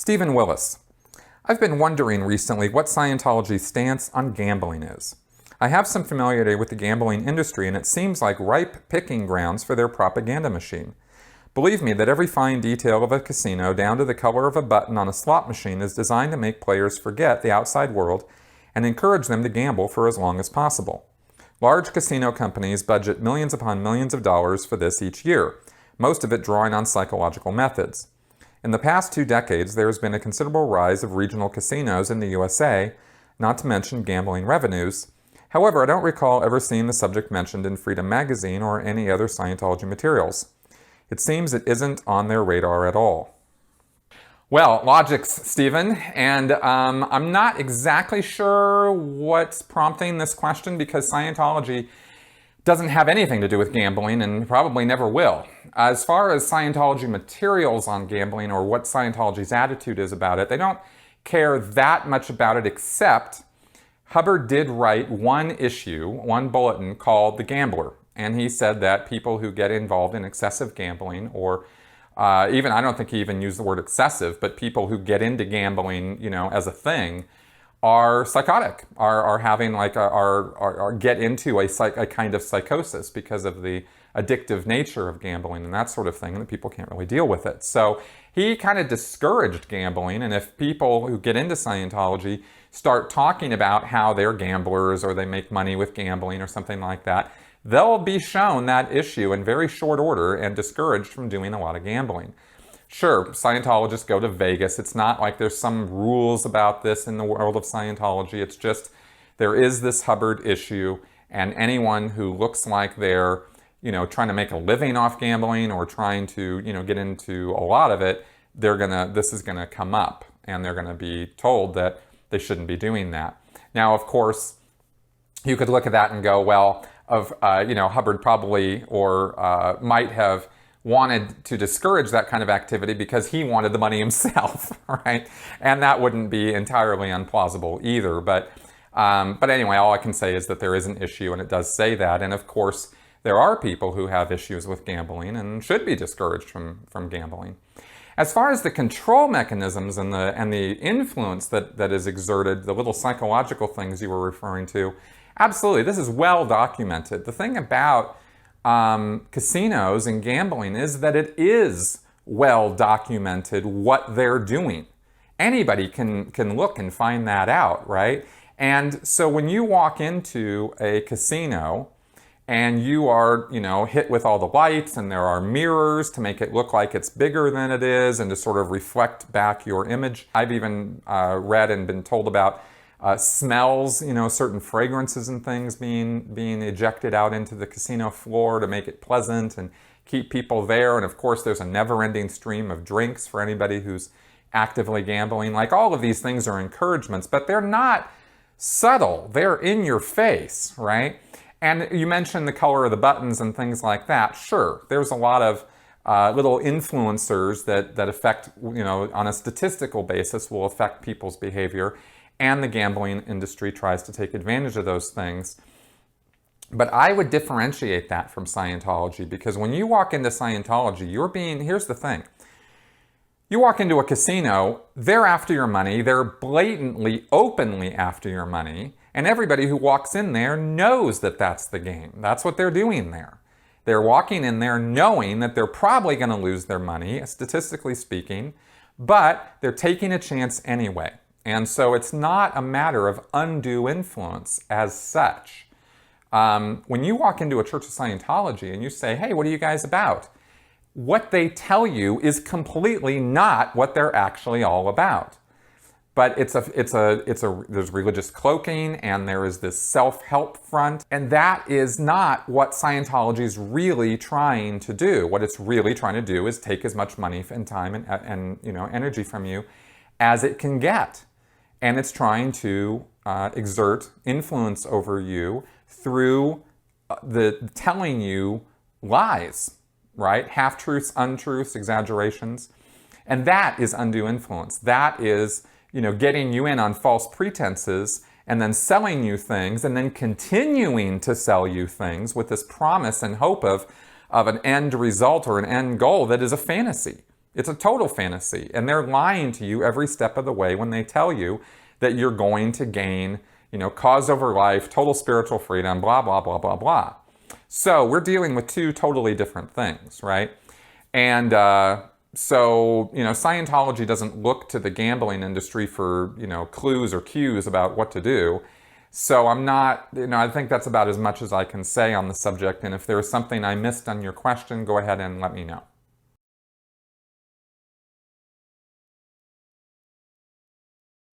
Stephen Willis. I've been wondering recently what Scientology's stance on gambling is. I have some familiarity with the gambling industry, and it seems like ripe picking grounds for their propaganda machine. Believe me that every fine detail of a casino, down to the color of a button on a slot machine, is designed to make players forget the outside world and encourage them to gamble for as long as possible. Large casino companies budget millions upon millions of dollars for this each year, most of it drawing on psychological methods. In the past 2 decades, there has been a considerable rise of regional casinos in the USA, not to mention gambling revenues. However, I don't recall ever seeing the subject mentioned in Freedom magazine or any other Scientology materials. It seems it isn't on their radar at all. Well, logics, Stephen, and I'm not exactly sure what's prompting this question because Scientology doesn't have anything to do with gambling and probably never will. As far as Scientology materials on gambling or what Scientology's attitude is about it, they don't care that much about it, except Hubbard did write one bulletin called The Gambler. And he said that people who get involved in excessive gambling, or even, I don't think he even used the word excessive, but people who get into gambling, as a thing, are psychotic, are having get into a kind of psychosis because of the addictive nature of gambling and that sort of thing, and that people can't really deal with it. So he kind of discouraged gambling, and if people who get into Scientology start talking about how they're gamblers or they make money with gambling or something like that, they'll be shown that issue in very short order and discouraged from doing a lot of gambling. Sure, Scientologists go to Vegas. It's not like there's some rules about this in the world of Scientology. It's just there is this Hubbard issue, and anyone who looks like they're, trying to make a living off gambling or trying to, get into a lot of it, this is gonna come up, and they're gonna be told that they shouldn't be doing that. Now, of course, you could look at that and go, well, Hubbard probably or might have wanted to discourage that kind of activity because he wanted the money himself, right? And that wouldn't be entirely unplausible either. But anyway, all I can say is that there is an issue, and it does say that. And of course, there are people who have issues with gambling and should be discouraged from gambling. As far as the control mechanisms and the influence that is exerted, the little psychological things you were referring to, absolutely, this is well documented. The thing about casinos and gambling is that it is well documented what they're doing. Anybody can look and find that out, right? And so when you walk into a casino and you are, hit with all the lights and there are mirrors to make it look like it's bigger than it is and to sort of reflect back your image. I've even read and been told about smells, certain fragrances and things being ejected out into the casino floor to make it pleasant and keep people there. And of course, there's a never-ending stream of drinks for anybody who's actively gambling. Like, all of these things are encouragements, but they're not subtle. They're in your face, right? And you mentioned the color of the buttons and things like that. Sure, there's a lot of little influencers that affect, on a statistical basis, will affect people's behavior. And the gambling industry tries to take advantage of those things. But I would differentiate that from Scientology, because when you walk into Scientology, here's the thing. You walk into a casino, they're after your money, they're blatantly, openly after your money, and everybody who walks in there knows that that's the game. That's what they're doing there. They're walking in there knowing that they're probably going to lose their money, statistically speaking, but they're taking a chance anyway. And so it's not a matter of undue influence as such. When you walk into a Church of Scientology and you say, hey, what are you guys about? What they tell you is completely not what they're actually all about. But there's religious cloaking, and there is this self-help front, and that is not what Scientology is really trying to do. What it's really trying to do is take as much money and time and energy from you as it can get. And it's trying to exert influence over you through telling you lies, right? Half-truths, untruths, exaggerations. And that is undue influence. That is, getting you in on false pretenses and then selling you things and then continuing to sell you things with this promise and hope of an end result or an end goal that is a fantasy. It's a total fantasy. And they're lying to you every step of the way when they tell you that you're going to gain, cause over life, total spiritual freedom, blah, blah, blah, blah, blah. So we're dealing with two totally different things, right? And Scientology doesn't look to the gambling industry for, clues or cues about what to do. So I'm not, I think that's about as much as I can say on the subject. And if there's something I missed on your question, go ahead and let me know.